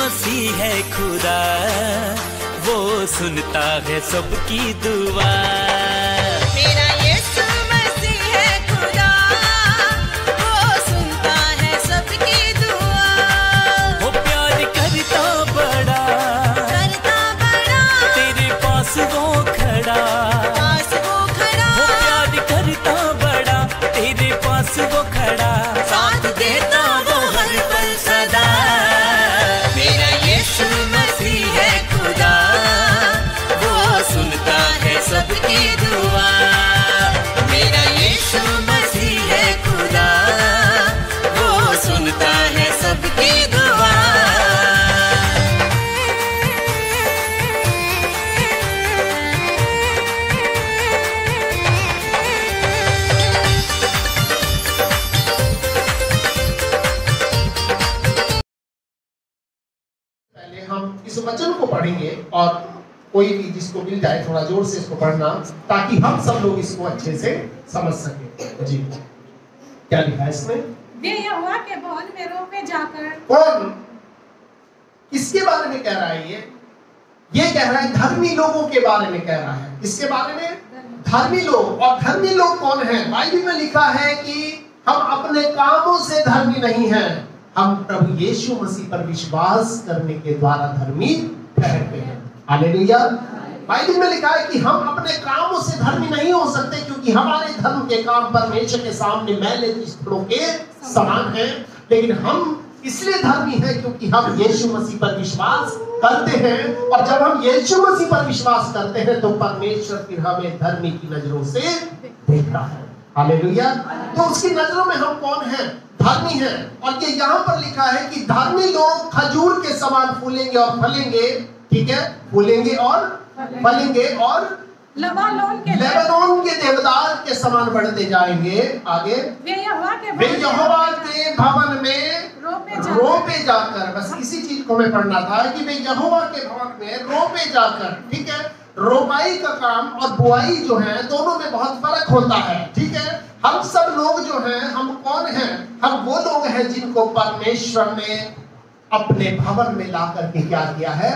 मसीह है खुदा, वो सुनता है सबकी दुआ। मेरा यीशु मसीह है खुदा, वो सुनता है सबकी दुआ। वो प्यार करता बड़ा, तेरे पास वो खड़ा, वो प्यार करता बड़ा, तेरे पास वो खड़ा, साथ देता वो हर पल सदा। मेरा यीशु मसीह है खुदा, वो सुनता है सबकी दुआ। मेरा यीशु मसीह है खुदा, वो सुनता है सबकी दुआ। पहले हम इस वचन को पढ़ेंगे और कोई भी जिसको मिल जाए थोड़ा जोर से इसको पढ़ना, ताकि हम सब लोग इसको अच्छे से समझ सके। जी, क्या लिखा है इसमें? वे यहोवा के भवन में रोपे जाकर। कौन, किसके बारे में कह रहा है ये कह रहा है धर्मी लोगों के बारे में कह रहा है। किसके बारे में? धर्मी लोग। और धर्मी लोग कौन है? बाइबल में लिखा है कि हम अपने कामों से धर्मी नहीं हैं, हम प्रभु यीशु मसीह पर विश्वास करने के द्वारा धर्मी ठहरते हैं। हालेलुया। बाइबल में लिखा है कि हम अपने कामों से धर्मी नहीं हो सकते, क्योंकि हमारे धर्म के काम परमेश्वर के सामने मैले चिथड़ों के समान हैं। लेकिन हम इसलिए धर्मी हैं क्योंकि हम यीशु मसीह पर विश्वास करते हैं, और जब हम यीशु मसीह पर विश्वास करते हैं तो परमेश्वर फिर हमें धर्मी की नजरों से देखता है। हालेलुया। तो उसकी नजरों में हम कौन हैं? धर्मी हैं। और ये यहाँ पर लिखा है कि धर्मी लोग खजूर के समान फूलेंगे और फलेंगे। ठीक है, फूलेंगे और फलेंगे और लेबानोन के देवदार के समान बढ़ते जाएंगे। आगे, वे यहोवा के भवन में रोपे जाकर। बस इसी चीज को हमें पढ़ना था कि वे यहोवा के भवन में रोपे जाकर। ठीक है, रोपाई का काम और बुआई जो है दोनों में बहुत फर्क होता है। ठीक है, हम सब लोग जो हैं, हम कौन हैं? हम वो लोग हैं जिनको परमेश्वर ने अपने भवन में ला करके क्या किया है?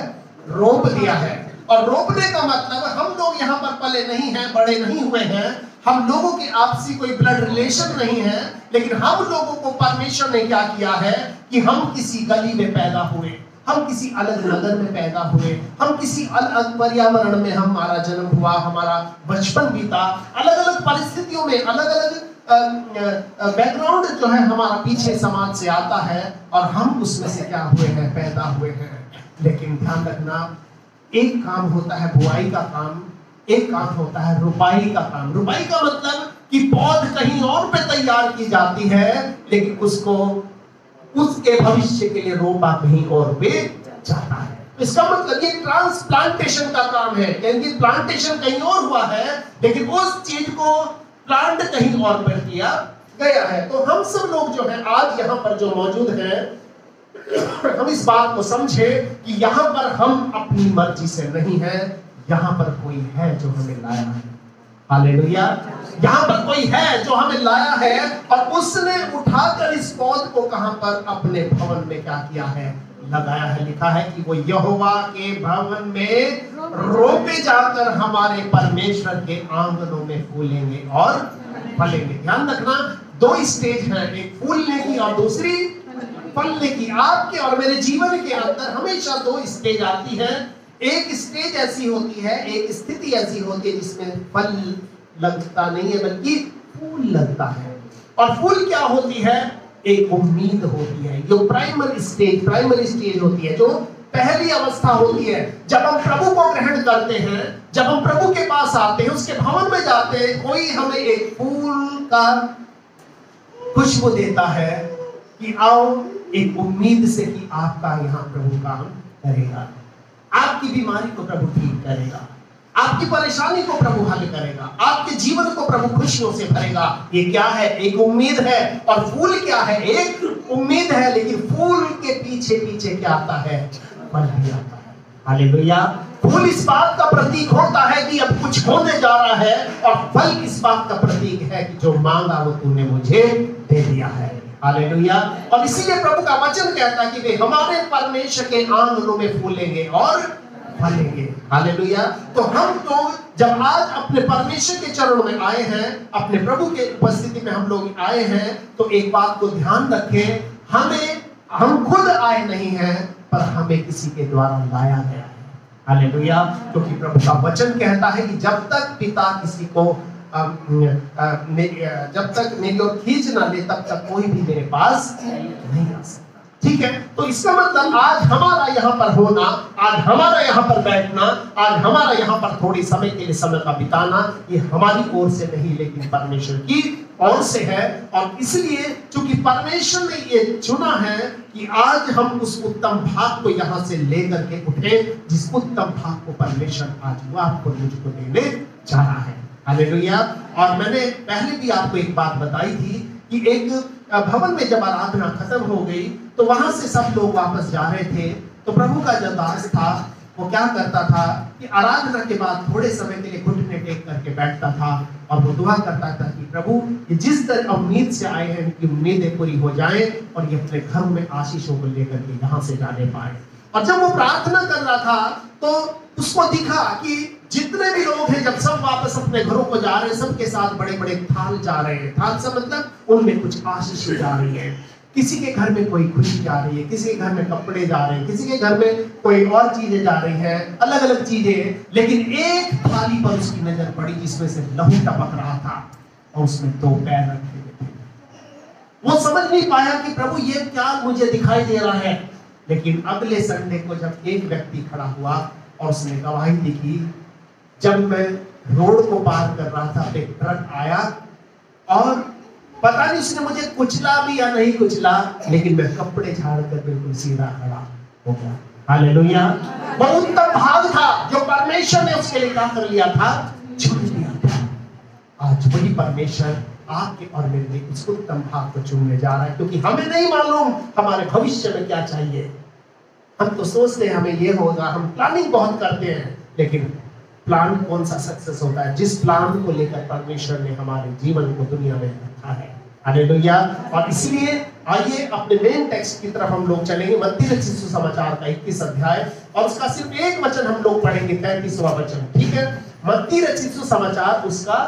रोप दिया है। और रोपने का मतलब हम लोग यहाँ पर पले नहीं हैं, बड़े नहीं हुए हैं, हम लोगों के आपसी कोई ब्लड रिलेशन नहीं है, लेकिन हम लोगों को परमेश्वर ने क्या किया है कि हम किसी गली में पैदा हुए, हम किसी अलग नगर में पैदा हुए, हम किसी अलग पर्यावरण में हमारा जन्म हुआ, हमारा बचपन बीता, अलग अलग परिस्थितियों में, अलग अलग बैकग्राउंड जो है हमारा पीछे समाज से आता है, और हम उसमें से क्या हुए हैं? पैदा हुए हैं। लेकिन ध्यान रखना, एक काम होता है बुआई का काम, एक काम होता है रुपाई का काम। रुपाई का मतलब कि पौध कहीं और पे तैयार की जाती है, लेकिन उसको उसके भविष्य के लिए रोपा कहीं और पे जाता है। इसका मतलब ये ट्रांसप्लांटेशन का काम है, क्योंकि प्लांटेशन कहीं और हुआ है, लेकिन उस चीज को प्लांट कहीं और पर किया गया है। तो हम सब लोग जो है आज यहाँ पर जो मौजूद हैं, हम इस बात को समझे कि यहाँ पर हम अपनी मर्जी से नहीं हैं, यहाँ पर कोई है जो हमें लाया है। हालेलुया। यहाँ पर कोई है जो हमें लाया है, और उसने उठाकर इस पौध को कहां पर? अपने भवन में क्या किया है? लगाया है। लिखा है कि वो यहोवा के भवन में रोपे जाकर हमारे परमेश्वर के आंगनों में फूलेंगे और फलेंगे। ध्यान रखना, दो स्टेज है, एक फूलने की और दूसरी फलने की। आपके और मेरे जीवन के अंदर हमेशा दो स्टेज आती है। एक स्टेज ऐसी होती है, एक स्थिति ऐसी होती है जिसमें फल लगता नहीं है बल्कि फूल लगता है। और फूल क्या होती है? एक उम्मीद होती है। जो प्राइमरी स्टेज होती है, जो पहली अवस्था होती है, जब हम प्रभु को ग्रहण करते हैं, जब हम प्रभु के पास आते हैं, उसके भवन में जाते हैं, कोई हमें एक फूल का खुशबू देता है कि आओ, एक उम्मीद से कि आपका यहाँ प्रभु काम करेगा, आपकी बीमारी को प्रभु ठीक करेगा, आपकी परेशानी को प्रभु हल करेगा, आपके जीवन को प्रभु खुशियों से भरेगा। ये क्या है? एक उम्मीद है। और फूल क्या है? एक उम्मीद है, लेकिन फूल के पीछे पीछे क्या आता है? फल भी आता है। हालेलुया। फूल इस बात का प्रतीक होता है कि अब कुछ होने जा रहा है, और फल इस बात का प्रतीक है कि जो मांगा वो तूने मुझे दे दिया है। हालेलुया। और इसीलिए प्रभु का वचन कहता है कि वे हमारे परमेश्वर के आंगनों में फूलेंगे और फलेंगे। हालेलुया। तो हम तो जब आज अपने परमेश्वर के चरणों में आए हैं, अपने प्रभु के उपस्थिति में हम लोग आए हैं, तो एक बात को ध्यान रखें, हम खुद आए नहीं हैं, पर हमें किसी के द्वारा लाया गया है। हालेलुया। क्योंकि प्रभु का वचन कहता है कि जब तक पिता किसी को जब तक मेरी ओर खींच ना ले तब तक कोई भी मेरे पास नहीं आ सकता। ठीक है, तो इसका मतलब आज हमारा यहाँ पर होना, आज हमारा यहाँ पर बैठना, आज हमारा यहाँ पर थोड़ी समय के लिए समय का बिताना, ये हमारी ओर से नहीं लेकिन परमेश्वर की ओर से है। और इसलिए चूंकि परमेश्वर ने ये चुना है कि आज हम उस उत्तम भाग को यहाँ से लेकर के उठे, जिस उत्तम भाग को परमेश्वर आज वो आपको मुझको देने जा रहा है। हालेलुया। और मैंने पहले भी आपको एक बात बताई थी कि एक भवन में जब आराधना खत्म हो गई तो वहां से सब लोग वापस जा रहे थे, तो प्रभु का जो दास था वो क्या करता था कि आराधना के बाद थोड़े समय के लिए घुटने टेक करके बैठता था और वो दुआ करता था कि प्रभु ये जिस तरह उम्मीद से आए हैं उनकी उम्मीदें पूरी हो जाएं और ये अपने घरों में आशीषों को लेकर के यहाँ से जाने पाए। और जब वो प्रार्थना कर रहा था तो उसको दिखा कि जितने भी लोग हैं, जब सब वापस अपने घरों को जा रहे हैं, सबके साथ बड़े बड़े थाल जा रहे हैं। थाल से मतलब उनमें कुछ आशीष जा रही है। किसी के घर में कोई खुशी जा रही है, किसी के घर में कपड़े जा रहे हैं, किसी के घर में कोई और चीजें जा रही हैं, अलग अलग चीजें। लेकिन एक थाली पर उसकी नजर पड़ी जिसमें से लहू टपक रहा था और उसमें 2 पैर रखे हुए थे। वो समझ नहीं पाया कि प्रभु ये क्या मुझे दिखाई दे रहा है। लेकिन अगले संडे को जब एक व्यक्ति खड़ा हुआ और उसने गवाही दी कि जब मैं रोड को पार कर रहा था, एक ट्रक आया और पता नहीं उसने मुझे कुचला भी या नहीं कुचला, लेकिन मैं कपड़े झाड़ कर बिल्कुल सीधा खड़ा हो गया। हालेलुया। वो उत्तम भाग था जो परमेश्वर ने उसके लिए क्या कर लिया था, चुन लिया था। आज वही परमेश्वर आपके और मेरे लिए उस उत्तम भाग को चुनने जा रहा है, क्योंकि हमें नहीं मालूम हमारे भविष्य में क्या चाहिए। हम तो सोचते हैं हमें ये होगा, हम प्लानिंग बहुत करते हैं, लेकिन प्लान कौन सा सक्सेस होता है? जिस प्लान को लेकर परमेश्वर ने हमारे जीवन को दुनिया में रखा है। हालेलुया। और इसलिए आइए अपने मेन टेक्स्ट की तरफ हम लोग चलेंगे, मत्ती रचित सुसमाचार का 21 अध्याय, और उसका सिर्फ एक वचन हम लोग पढ़ेंगे, 33वां वचन। ठीक है, मत्ती रचित सुसमाचार उसका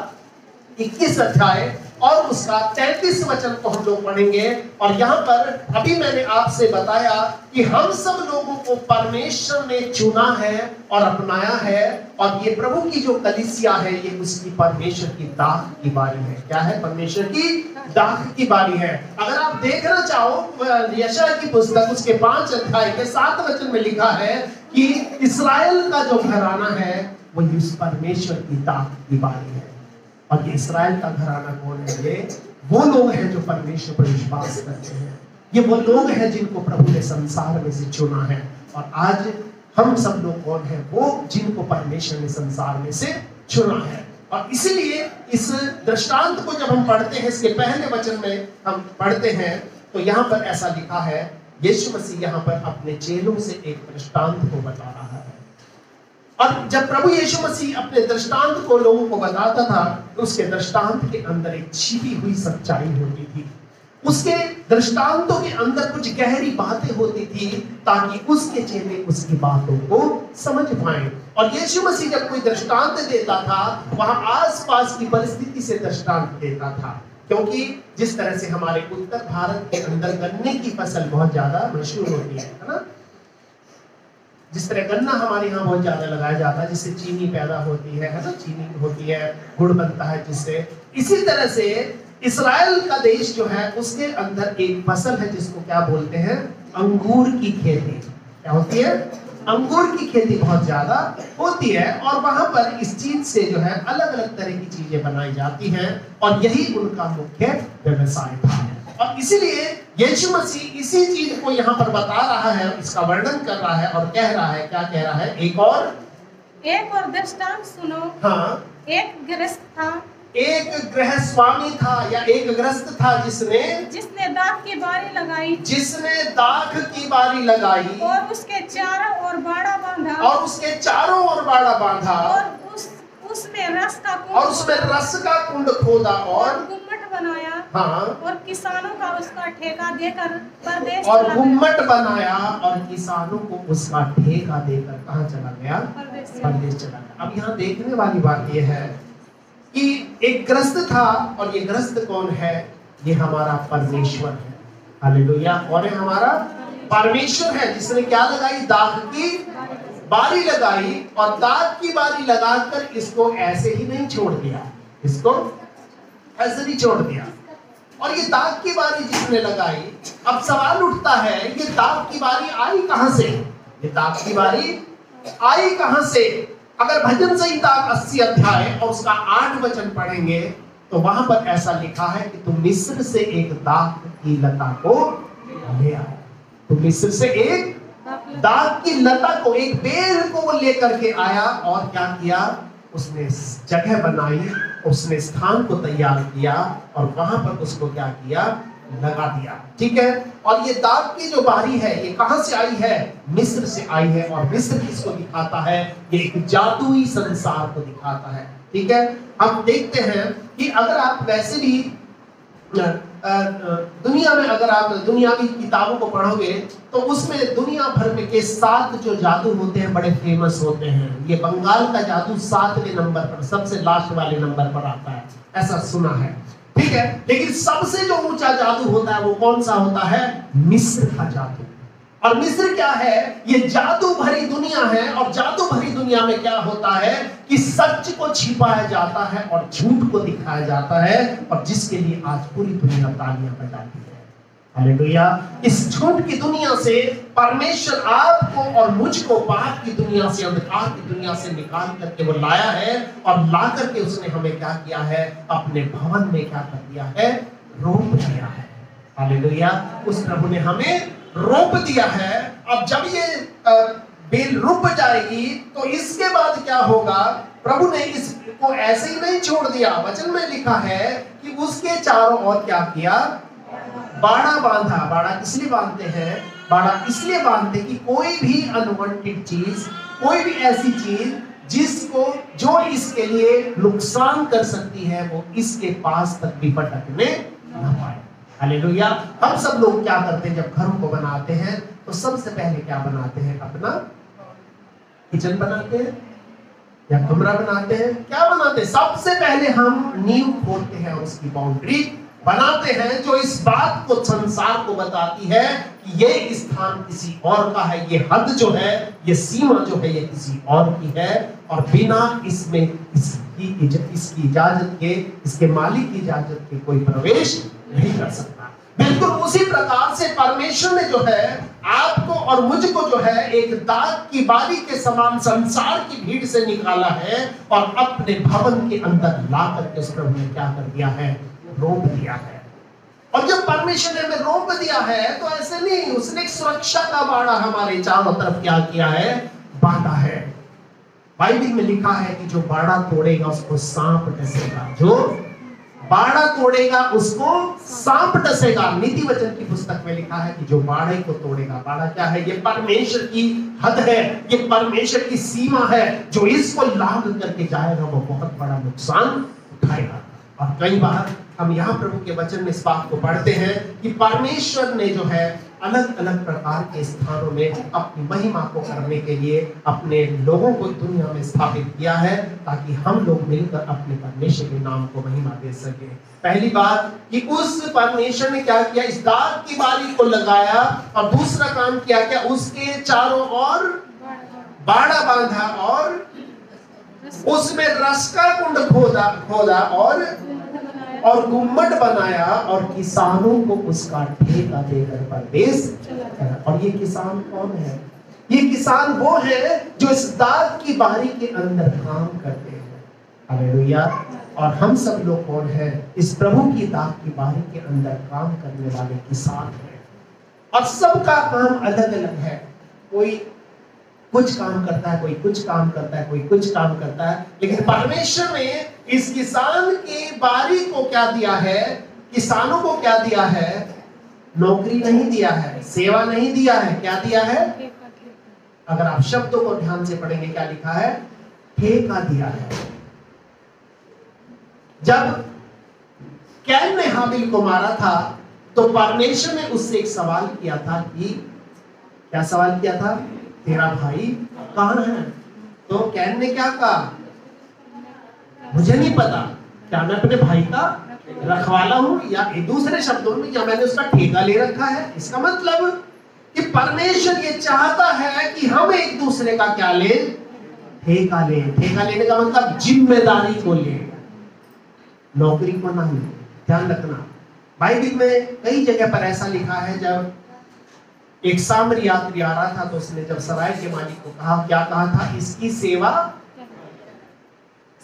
21 अध्याय और उसका 33 वचन को हम लोग पढ़ेंगे। और यहाँ पर अभी मैंने आपसे बताया कि हम सब लोगों को परमेश्वर ने चुना है और अपनाया है, और ये प्रभु की जो कलीसिया है ये उसकी परमेश्वर की दाख की बारी है। क्या है? परमेश्वर की दाख की बारी है। अगर आप देखना चाहो यशायाह की पुस्तक उसके 5 अध्याय के 7 वचन में लिखा है कि इस्राएल का जो घराना है वो इस परमेश्वर की दाख की बारी है। और ये इस्राएल का घराना कौन है? ये वो लोग हैं जो परमेश्वर पर विश्वास करते हैं। ये वो लोग हैं जिनको प्रभु ने संसार में से चुना है। और आज हम सब लोग कौन हैं? वो जिनको परमेश्वर ने संसार में से चुना है। और इसीलिए इस दृष्टांत को जब हम पढ़ते हैं, इसके पहले वचन में हम पढ़ते हैं तो यहाँ पर ऐसा लिखा है, यीशु मसीह यहाँ पर अपने चेलों से एक दृष्टांत को बता रहा है। और जब प्रभु यीशु मसीह अपने दृष्टांत को लोगों को बताता था तो उसके दृष्टांत के अंदर एक छिपी हुई सच्चाई होती थी। उसके दृष्टांतों के अंदर कुछ गहरी बातें होती थी ताकि उसके चेले उसकी बातों को समझ पाएं। और यीशु मसीह जब कोई दृष्टांत देता था वहां आसपास की परिस्थिति से दृष्टांत देता था, क्योंकि जिस तरह से हमारे उत्तर भारत के अंदर गन्ने की फसल बहुत ज्यादा मशहूर होती है ना, जिस तरह गन्ना हमारे यहाँ बहुत ज्यादा लगाया जाता है, जिससे चीनी पैदा होती है ना, चीनी होती है, गुड़ बनता है जिससे। इसी तरह से इस्राएल का देश जो है उसके अंदर एक फसल है जिसको क्या बोलते हैं? अंगूर की खेती। क्या होती है? अंगूर की खेती बहुत ज्यादा होती है। और वहां पर इस चीज से जो है अलग अलग तरह की चीजें बनाई जाती हैं और यही उनका मुख्य व्यवसाय था। और इसीलिए यीशु मसीह इसी चीज को यहाँ पर बता रहा है, इसका वर्णन कर रहा है और कह रहा है, क्या कह रहा है? एक और दृष्टांत सुनो। हाँ, एक गृहस्थ था, एक गृह स्वामी था या एक गृहस्थ था जिसने दाख की बारी लगाई, और उसके चारों ओर बाड़ा बांधा, और उसमें रस का कुंड खोदा और बनाया हाँ, और किसानों का उसका ठेका देकर परदेश और चला गुम्मट बनाया और किसानों को उसका ठेका देकर कहाँ चला गया? परदेश परदेश चला गया। अब यहाँ देखने वाली बात यह है कि एक ग्रस्त था, और ये ग्रस्त कौन है? ये हमारा परमेश्वर है। हालेलुया। और ये हमारा परमेश्वर है जिसने क्या लगाई? दाख की बारी लगाई, और दाख की बारी लगाकर इसको ऐसे ही नहीं छोड़ दिया, इसको ऐसे नहीं छोड़ दिया। और ये दाख की बारी जिसने लगाई, अब सवाल उठता है ये दाख की बारी आई कहां से? ये दाख की बारी आई कहां से? अगर भजन संहिता 80 अध्याय और उसका 8 वचन पढ़ेंगे तो वहां पर ऐसा लिखा है कि तुम मिस्र से एक दाख की लता को ले आए। तुम मिस्र से एक दाख की लता को, एक बेल को वो लेकर के आया, और क्या किया? उसने जगह बनाई, उसने स्थान को तैयार किया, और वहां पर उसको क्या किया? लगा दिया। ठीक है। और ये दाख की जो बारी है ये कहां से आई है? मिस्र से आई है। और मिस्र किसको दिखाता है? ये एक जादुई संसार को दिखाता है। ठीक है। हम देखते हैं कि अगर आप वैसे भी दुनिया में अगर आप दुनियावी किताबों को पढ़ोगे तो उसमें दुनिया भर में के 7 जो जादू होते हैं बड़े फेमस होते हैं। ये बंगाल का जादू 7वें नंबर पर, सबसे लास्ट वाले नंबर पर आता है, ऐसा सुना है। ठीक है। लेकिन सबसे जो ऊंचा जादू होता है वो कौन सा होता है? मिस्र का जादू। और मिस्र क्या है? ये जादू भरी दुनिया है। और जादू भरी दुनिया में क्या होता है कि सच को छिपाया जाता है और झूठ को दिखाया जाता है, और जिसके लिए आज पूरी दुनिया तालियां बजाती है। हालेलुया। इस झूठ की दुनिया से परमेश्वर आपको और मुझको पाप की दुनिया से, अंधकार की दुनिया से निकाल करके वो लाया है, और ला करके उसने हमें क्या किया है? अपने भवन में क्या कर दिया है? रोप दिया है। हालेलुया। उस प्रभु ने हमें रोप दिया है। अब जब ये बेल रुप जाएगी तो इसके बाद क्या होगा? प्रभु ने इसको ऐसे ही नहीं छोड़ दिया। वचन में लिखा है कि उसके चारों ओर क्या किया? बाड़ा बांधा। बाड़ा इसलिए बांधते हैं, बाड़ा इसलिए बांधते कि कोई भी अनवांटेड चीज, कोई भी ऐसी चीज जिसको जो इसके लिए नुकसान कर सकती है वो इसके पास तक भी भटकने न पाए। हालेलुया। हम सब लोग क्या करते हैं? जब घरों को बनाते हैं तो सबसे पहले क्या बनाते हैं? अपना किचन बनाते हैं या कमरा बनाते हैं? क्या बनाते हैं? सबसे पहले हम नींव खोदते हैं, उसकी बाउंड्री बनाते हैं, जो इस बात को संसार को बताती है कि ये स्थान किसी और का है, ये हद जो है, ये सीमा जो है, ये किसी और की है, और बिना इसमें इसकी इजाजत के, इसके मालिक की इजाजत के कोई प्रवेश नहीं कर सकता। बिल्कुल उसी प्रकार से परमेश्वर ने जो है आपको और मुझको जो है एक दाख की बारी के समान संसार की भीड़ से निकाला है, और अपने भवन के अंदर ला करके उस प्रभु ने क्या कर दिया है? रोप दिया है। और जब परमेश्वर ने हमें रोप दिया है तो ऐसे नहीं, उसने एक सुरक्षा का बाड़ा हमारे चारों तरफ क्या किया है? बांधा है। बाइबल में लिखा है कि जो बाड़ा तोड़ेगा उसको सांप डसेगा, जो बाड़ा तोड़ेगा उसको सांप डसेगा। नीति वचन की पुस्तक में लिखा है कि जो बाड़े को तोड़ेगा, बाड़ा क्या है? ये परमेश्वर की हद है, ये परमेश्वर की सीमा है। जो इसको लांघ करके जाएगा वो बहुत बड़ा नुकसान उठाएगा। और कई बार हम यहाँ प्रभु के वचन में इस बात को पढ़ते हैं कि परमेश्वर ने जो है अलग अलग प्रकार के स्थानों में अपनी महिमा को करने के लिए अपने लोगों को दुनिया में स्थापित किया है, ताकि हम लोग मिलकर अपने परमेश्वर के नाम को महिमा दे सके। पहली बात कि उस परमेश्वर ने क्या किया? इस दाख की बारी को लगाया, और दूसरा काम किया क्या? उसके चारों ओर बाड़ा बांधा, और उसमें रस का कुंड खोदा और गुम्मट बनाया, और किसानों को उसका ठेका देकर परदेश करा। और ये किसान कौन है? ये किसान वो है जो इस दाख की बारी के अंदर काम करते हैं। हालेलुया। और हम सब लोग कौन है? इस प्रभु की दाख की बारी के अंदर काम करने वाले किसान हैं। और सबका काम अलग अलग है। कोई कुछ काम करता है, कोई कुछ काम करता है, कोई कुछ काम करता है, लेकिन परमेश्वर ने इस किसान की बारी को क्या दिया है? किसानों को क्या दिया है? नौकरी नहीं दिया है, सेवा नहीं दिया है, क्या दिया है? अगर आप शब्दों को ध्यान से पढ़ेंगे क्या लिखा है? ठेका दिया है। जब कैन ने हाबिल को मारा था तो परमेश्वर ने उससे एक सवाल किया था कि क्या सवाल किया था? तेरा भाई कहाँ है? तो कैन ने क्या कहा? मुझे नहीं पता, क्या मैं अपने भाई का रखवाला हूं, या दूसरे शब्दों में या मैंने उसका ठेका ले रखा है। इसका मतलब कि परमेश्वर ये चाहता है कि हम एक दूसरे का क्या लें? ठेका लें। ठेका लेने का मतलब जिम्मेदारी को लें, नौकरी को नहीं। ध्यान रखना, बाइबल में कई जगह पर ऐसा लिखा है, जब एक सामरी यात्री आ रहा था तो उसने जब सराय के मालिक को कहा, क्या कहा था? इसकी सेवा।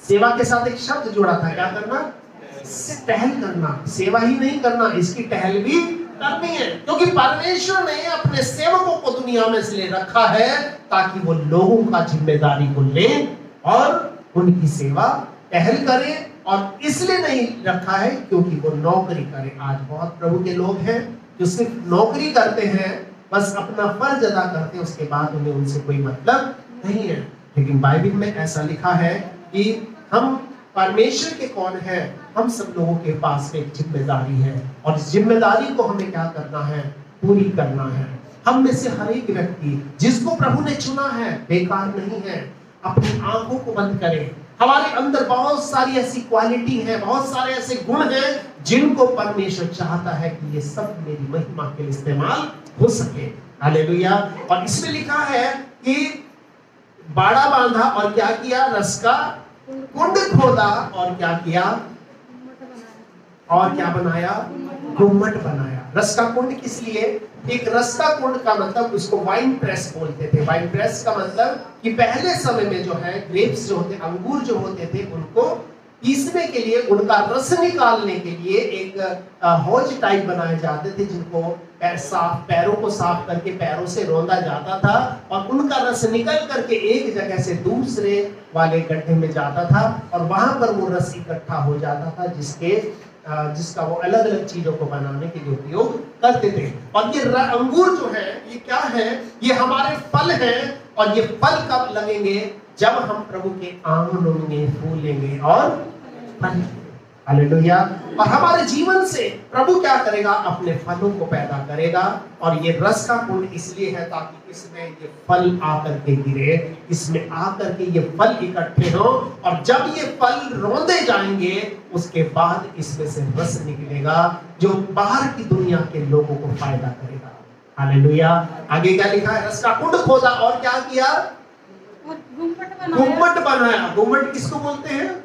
सेवा के साथ एक शब्द जोड़ा था, क्या करना? टहल करना। सेवा ही नहीं करना, इसकी टहल भी करनी है, क्योंकि परमेश्वर ने अपने सेवकों को दुनिया में इसलिए रखा है ताकि वो लोगों का जिम्मेदारी को ले और उनकी सेवा टहल करे। और इसलिए नहीं रखा है क्योंकि वो नौकरी करे। आज बहुत प्रभु के लोग हैं जो सिर्फ नौकरी करते हैं, बस अपना फर्ज अदा करते हैं, उसके बाद उन्हें उनसे कोई मतलब नहीं है। लेकिन बाइबल में ऐसा लिखा है कि हम परमेश्वर के कौन है? हम सब लोगों के पास एक जिम्मेदारी है, और इस जिम्मेदारी को हमें क्या करना है? पूरी करना है। हम में से हर एक व्यक्ति जिसको प्रभु ने चुना है बेकार नहीं है। अपनी आंखों को बंद करें। हमारे अंदर बहुत सारी ऐसी क्वालिटी है, बहुत सारे ऐसे गुण हैं जिनको परमेश्वर चाहता है कि ये सब मेरी महिमा के लिए इस्तेमाल हो सके। हालेलुया। और इसमें लिखा है कि बाड़ा बांधा और क्या किया? रस का कुंड खोदा और क्या किया? और क्या बनाया? गुम्मट बनाया। रस का कुंड किस लिए? एक रस का कुंड का मतलब उसको वाइन प्रेस बोलते थे। वाइन प्रेस का मतलब कि पहले समय में जो है ग्रेप्स जो होते, अंगूर जो होते थे, उनको पीसने के लिए, उनका रस निकालने के लिए एक हौज टाइप बनाए जाते थे, जिनको पैरों को साफ करके पैरों से रौंदा जाता था और उनका रस निकल करके एक जगह से दूसरे वाले गड्ढे में जाता था और वहां पर वो रस इकट्ठा हो जाता था, जिसका वो अलग अलग चीजों को बनाने के लिए उपयोग करते थे। और ये अंगूर जो है, ये क्या है? ये हमारे फल हैं, और ये फल कब लगेंगे? जब हम प्रभु के आंगनों में फूलेंगे और फलेंगे। हालेलुया। और हमारे जीवन से प्रभु क्या करेगा? अपने फलों को पैदा करेगा। और ये रस का कुंड इसलिए है ताकि इसमें ये फल आकर के गिरे, इसमें आकर के ये फल इकट्ठे हो, और जब ये फल रौंदे जाएंगे उसके बाद इसमें से रस निकलेगा जो बाहर की दुनिया के लोगों को फायदा करेगा। हालेलुया। आगे क्या लिखा है? रस का कुंड खोदा और क्या किया? गुम्मट बनाया। गुम्मट किसको बोलते हैं?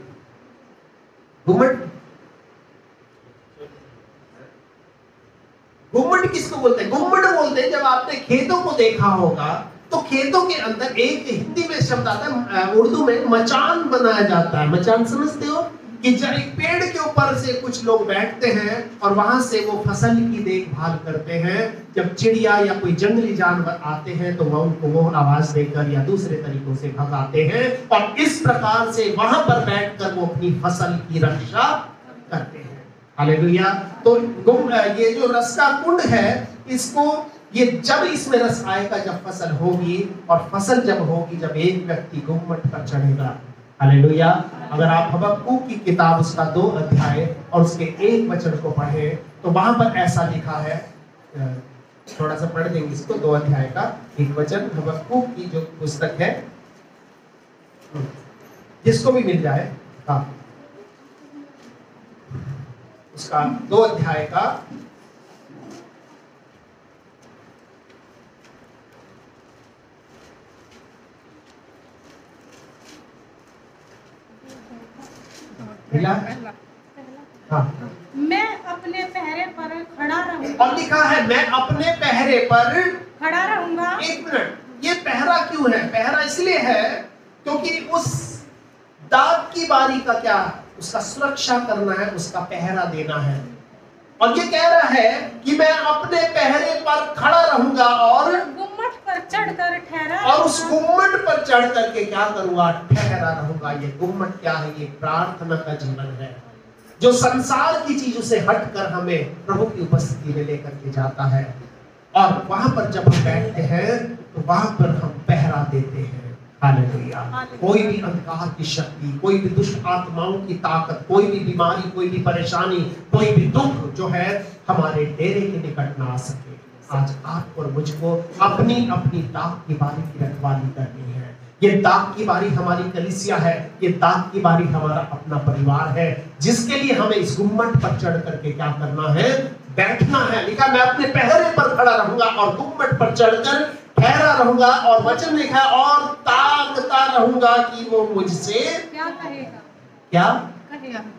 गुम्मट किसको बोलते हैं? गुम्मट बोलते हैं, जब आपने खेतों को देखा होगा तो खेतों के अंदर एक हिंदी में शब्द आता है, उर्दू में मचान बनाया जाता है। मचान समझते हो? कि जब एक पेड़ के ऊपर से कुछ लोग बैठते हैं और वहां से वो फसल की देखभाल करते हैं। जब चिड़िया या कोई जंगली जानवर आते हैं तो वह उनको वो आवाज देकर या दूसरे तरीकों से भगाते हैं, और इस प्रकार से वहां पर बैठकर वो अपनी फसल की रक्षा करते हैं। हालेलुया। तो ये जो रस का कुंड है, इसको ये जब इसमें रस आएगा जब फसल होगी, और फसल जब होगी जब एक व्यक्ति गुम्मट पर चढ़ेगा। हालेलुया। अगर आप हबक्कूक की किताब उसका 2 अध्याय और उसके 1 वचन को पढ़े तो वहां पर ऐसा लिखा है, थोड़ा सा पढ़ देंगे इसको। 2 अध्याय का 1 वचन, हबक्कूक की जो पुस्तक है, जिसको भी मिल जाए, हाँ, उसका 2 अध्याय का 1 हाँ। मैं अपने पहरे पर खड़ा रहूंगा। और लिखा है मैं अपने पहरे पर खड़ा रहूंगा। 1 मिनट, ये पहरा क्यों है? पहरा इसलिए है क्योंकि उस दाग की बारी का क्या, उसका सुरक्षा करना है, उसका पहरा देना है। और ये कह रहा है कि मैं अपने पहरे पर खड़ा रहूंगा और गुम्मट पर चढ़कर ठहरा, और उस गुम्मट पर चढ़ करके क्या करूंगा? ठहरा रहूंगा। ये गुम्मट क्या है? ये प्रार्थना का जीवन है, जो संसार की चीजों से हटकर हमें प्रभु की उपस्थिति में लेकर के जाता है। और वहां पर जब हम बैठते हैं तो वहां पर हम पहरा देते हैं। हालेलुया। कोई भी अंधकार की शक्ति, कोई भी दुष्ट आत्माओं की ताकत, कोई भी बीमारी, कोई भी परेशानी, कोई भी दुख जो है हमारे डेरे के निकट ना आ सके। आज आप और मुझको अपनी अपनी दाग की बारी की रखवाली करनी है। ये दाग की बारी हमारी कलीसिया है, ये दाग की बारी हमारा अपना परिवार है, जिसके लिए हमें इस गुम्मट पर चढ़ करके क्या करना है? बैठना है। लिखा मैं अपने पहरे पर खड़ा रहूंगा और गुम्मट पर चढ़कर ठहरा रहूंगा, और वचन लिखा है और ताकता रहूंगा कि वो मुझसे क्या कहेगा, क्या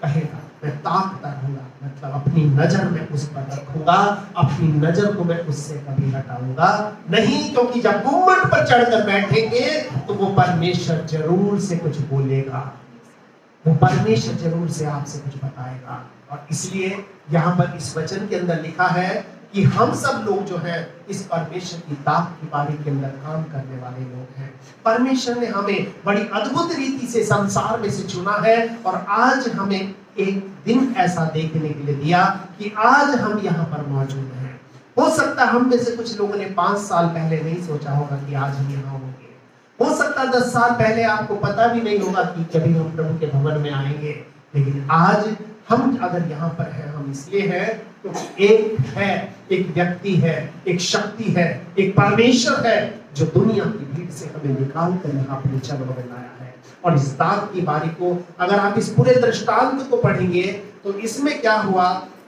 कहेगा। मैं ताकता रहूंगा, मतलब अपनी नजर में उस पर रखूंगा, अपनी नजर को मैं उससे कभी हटाऊंगा नहीं, क्योंकि जब गुम्मट पर चढ़कर बैठेंगे तो वो परमेश्वर जरूर से कुछ बोलेगा, वो परमेश्वर जरूर से आपसे कुछ बताएगा। और इसलिए यहाँ पर इस वचन के अंदर लिखा है कि हम सब लोग जो है इस परमेश्वर की दाग की बारी के अंदर काम करने वाले लोग हैं। परमेश्वर ने हमें बड़ी अद्भुत रीति से संसार में से चुना है, और आज हमें एक दिन ऐसा देखने के लिए दिया कि आज हम यहाँ पर मौजूद हैं। हो सकता है हम में से कुछ लोगों ने 5 साल पहले नहीं सोचा होगा कि आज हम यहाँ होंगे। हो सकता है 10 साल पहले आपको पता भी नहीं होगा कि कभी हम प्रभु के भवन में आएंगे। लेकिन आज हम अगर यहाँ पर हैं, हम इसलिए हैं क्योंकि एक है, एक व्यक्ति है, एक शक्ति है, एक परमेश्वर है जो दुनिया की भीड़ से हमें निकाल कर यहाँ अपने चरणों में लाया है। और इस दाग की बारी को अगर आप इस पूरे दृष्टांत को पढ़ेंगे तो इसमें क्या हुआ,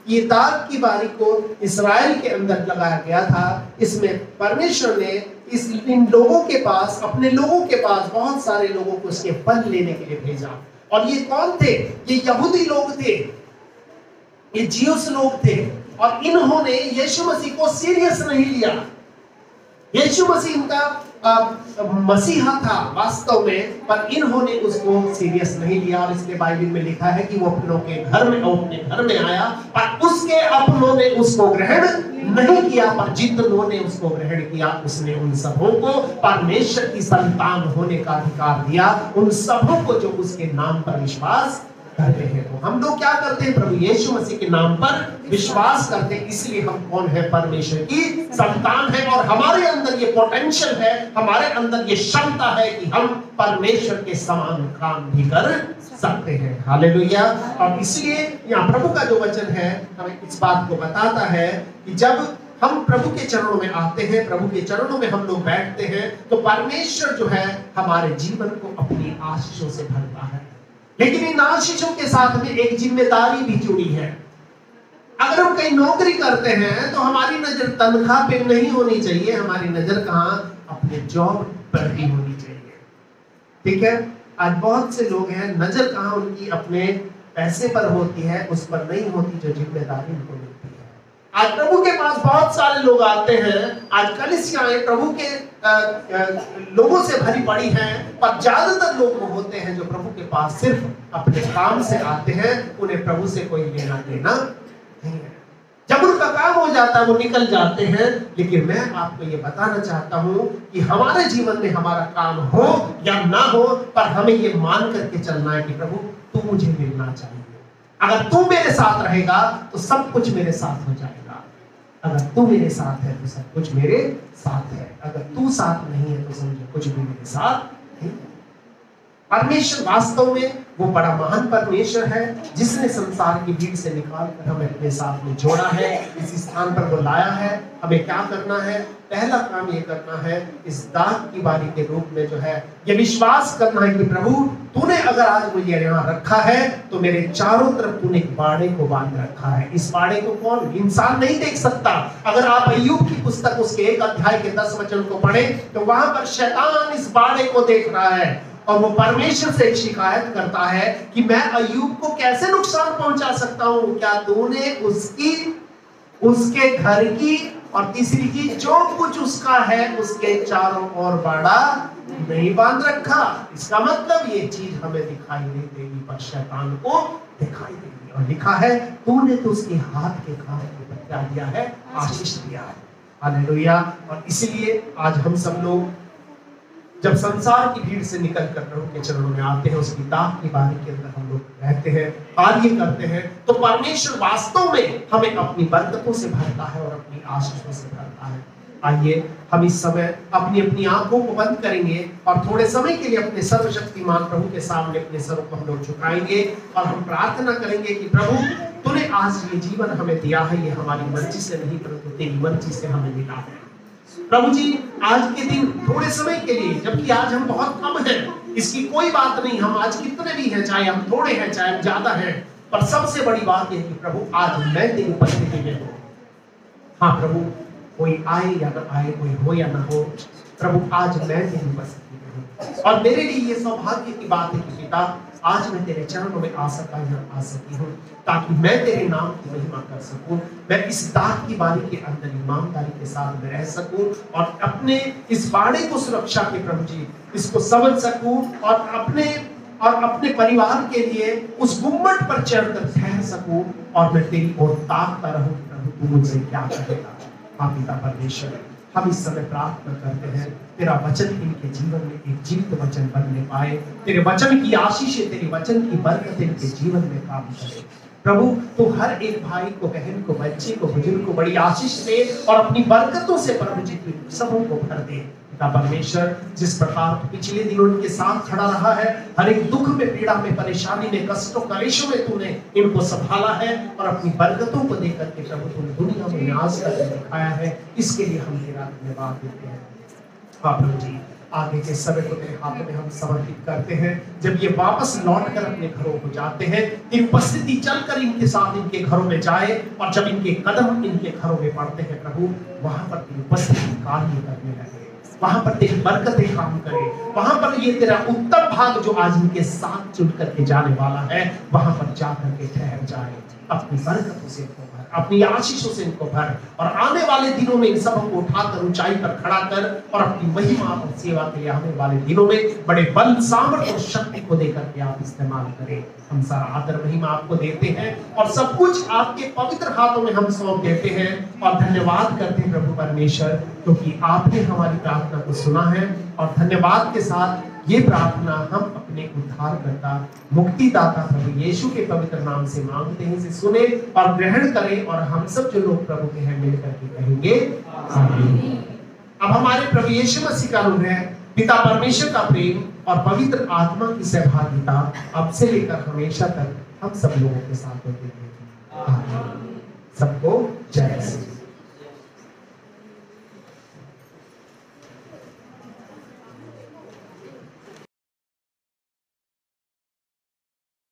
ये दाग की बारी को इस्राएल के अंदर लगाया गया था। इसमें परमेश्वर ने इन लोगों के पास, अपने लोगों के पास बहुत सारे लोगों को उसके फल लेने के लिए भेजा। और ये कौन थे? ये यहूदी लोग थे, ये ज्यूस लोग थे, और इन्होंने यीशु मसीह को सीरियस नहीं लिया। यीशु मसीह इनका मसीहा था वास्तव में, पर इन्होंने उसको सीरियस नहीं लिया। और इसलिए बाइबल में लिखा है कि वो अपने घर में आया, पर उसके अपनों ने उसको ग्रहण नहीं किया, पर जितनों ने उसको ग्रहण किया उसने उन सबों को परमेश्वर की संतान होने का अधिकार दिया, उन सबों को जो उसके नाम पर विश्वास करते हैं। तो हम लोग क्या करते हैं? प्रभु यीशु मसीह के नाम पर विश्वास करते हैं, इसलिए हम कौन है? परमेश्वर की संतान है। और हमारे अंदर ये पोटेंशियल है, हमारे अंदर ये क्षमता है कि हम परमेश्वर के समान काम भी कर सकते हैं। हालेलुया। और इसलिए यहाँ प्रभु का जो वचन है हमें इस बात को बताता है कि जब हम प्रभु के चरणों में आते हैं, प्रभु के चरणों में हम लोग बैठते हैं, तो परमेश्वर जो है हमारे जीवन को अपनी आशीषों से भरता है। लेकिन इन आशीषों के साथ में एक जिम्मेदारी भी जुड़ी है। अगर हम कहीं नौकरी करते हैं तो हमारी नजर तनख्वाह पे नहीं होनी चाहिए, हमारी नजर कहाँ? अपने जॉब पर भी होनी चाहिए। ठीक है? आज बहुत से लोग हैं, नजर कहाँ उनकी अपने पैसे पर होती है, उस पर नहीं होती जो जिम्मेदारी उनको मिलती है। आज प्रभु के पास बहुत सारे लोग आते हैं, आज कलीसियाएं प्रभु के लोगों से भरी पड़ी हैं, पर ज्यादातर लोग वो होते हैं जो प्रभु के पास सिर्फ अपने काम से आते हैं, उन्हें प्रभु से कोई लेना देना नहीं है। जब उनका काम हो जाता है वो निकल जाते हैं। लेकिन मैं आपको ये बताना चाहता हूँ कि हमारे जीवन में हमारा काम हो या ना हो, पर हमें ये मान करके चलना है कि प्रभु तू मुझे मिलना चाहिए। अगर तू मेरे साथ रहेगा तो सब कुछ मेरे साथ हो जाएगा। अगर तू मेरे साथ है तो सब कुछ मेरे साथ है, अगर तू साथ नहीं है तो समझो कुछ भी मेरे साथ नहीं। परमेश्वर वास्तव में वो बड़ा महान परमेश्वर है जिसने संसार की भीड़ से निकाल कर हमें अपने साथ में जोड़ा है, इस स्थान पर वो लाया है। हमें क्या करना है? पहला काम ये करना है, इस दाग की बारी के रूप में जो है ये विश्वास करना है कि प्रभु तूने अगर आज मुझे यहाँ रखा है तो मेरे चारों तरफ तूने एक बाड़े को बांध रखा है। इस बाड़े को कौन? इंसान नहीं देख सकता। अगर आप अय्यूब की पुस्तक उसके 1 अध्याय के 10 वचन को पढ़े तो वहां पर शैतान इस बाड़े को देख रहा है और वो परमेश्वर से एक शिकायत करता है कि मैं अय्यूब को कैसे नुकसान पहुंचा सकता हूं? क्या तूने उसके घर की और तीसरी की जो कुछ उसका है उसके चारों ओर बाड़ा नहीं बांध रखा? इसका मतलब ये चीज हमें दिखाई नहीं देगी पर शैतान को दिखाई देगी। और लिखा है तूने तो उसके हाथ के काम को क्या दिया है? आशीष दिया है। हालेलुया। और इसलिए आज हम सब लोग जब संसार की भीड़ से निकल कर प्रभु के चरणों में आते हैं, उसकी दाग की बारी के अंदर हम लोग रहते हैं, कार्य करते हैं, तो परमेश्वर वास्तव में हमें अपनी बरकतों से भरता है और अपनी आशीषों से भरता है। आइए हम इस समय अपनी अपनी आंखों को बंद करेंगे और थोड़े समय के लिए अपने सर्वशक्तिमान प्रभु के सामने अपने सर को हम लोग झुकाएंगे और हम प्रार्थना करेंगे कि प्रभु तूने आज ये जीवन हमें दिया है, ये हमारी मर्जी से नहीं परंतु तेरी मर्जी से हमें मिला है। प्रभु जी आज के दिन थोड़े समय के लिए, जबकि आज हम बहुत कम हैं, इसकी कोई बात नहीं, हम आज कितने भी हैं, चाहे हम थोड़े हैं चाहे हम ज्यादा हैं, पर सबसे बड़ी बात यह कि प्रभु आज मैं तेरी उपस्थिति में हूँ। हाँ प्रभु, कोई आए या ना आए, कोई हो या ना हो, प्रभु आज मैं तेरी उपस्थिति में हूँ। और मेरे लिए ये सौभाग्य की बात है कि पिता आज मैं तेरे चरणों में आ सकी हूँ ताकि मैं तेरे नाम की महिमा कर सकूं। मैं इस दाग की बारी के अंदर ईमानदारी के साथ में रह सकूं और अपने इस बाड़े को सुरक्षा के प्रभु जी इसको समझ सकूं और अपने परिवार के लिए उस गुम्मट पर चढ़कर ठहर सकूं और मैं तेरी ओर ताकता रहूं। प्रभु तू मुझसे क्या कहेगा। हाँ पिता परमेश्वर, हम इस समय प्रार्थना करते हैं तेरा वचन इनके जीवन में एक जीवित वचन बनने पाए, तेरे वचन की आशीषें, तेरे वचन की बरकत इनके जीवन में काम करे। प्रभु तू हर एक भाई को, बहन को, बच्चे को, बुजुर्ग को बड़ी आशीष दे और अपनी बरकतों से प्रभु जी सबों को भर दे। पिता परमेश्वर, जिस प्रकार पिछले दिनों उनके साथ खड़ा रहा है, हर एक दुख में, पीड़ा में, परेशानी में, कष्टों, कलेशों में तूने इनको संभाला है और अपनी बरकतों को देकर के प्रभु तूने दुनिया में नाज करके दिखाया है, इसके लिए हम तेरा धन्यवाद देते हैं। हाँ प्रभु जी, आगे के समय को तेरे हाथ में हम समर्पित करते हैं। जब ये वापस लौट कर अपने घरों को जाते हैं, तेरी उपस्थिति चलकर इनके साथ इनके घरों में जाए और जब इनके कदम इनके घरों में पड़ते हैं प्रभु, वहां पर तेरी उपस्थिति कार्य करने लगे, वहां पर तेरी बरकतें काम करे, वहां पर ये तेरा उत्तम भाग जो आज इनके साथ जुड़ करके जाने वाला है वहां पर जाकर के ठहर जाए। अपनी बरकतों से इनको भर, अपनी आशीषों से इनको भर और आने वाले दिनों में इन सबों को उठाकर ऊंचाई पर खड़ा कर और अपनी महिमा और सेवा के लिए आने वाले दिनों में बड़े बल, सामर्थ्य और शक्ति को देकर के आप इस्तेमाल करें। हम सारा आदर महिमा आपको देते हैं और सब कुछ आपके पवित्र हाथों में हम सौंप देते हैं और धन्यवाद करते हैं प्रभु परमेश्वर, क्योंकि आपने हमारी प्रार्थना को सुना है। और धन्यवाद के साथ ये प्रार्थना हम अपने उद्धारकर्ता, मुक्तिदाता प्रभु यीशु के पवित्र नाम से मांगते हैं। इसे सुने और ग्रहण करें और हम सब जो लोग प्रभु के हैं मिलकर के कहेंगे आमीन। अब हमारे प्रभु यीशु मसीह का अनुग्रह, पिता परमेश्वर का प्रेम और पवित्र आत्मा की सहभागिता अब से लेकर हमेशा तक हम सब लोगों के साथ होती है। सबको जय श्री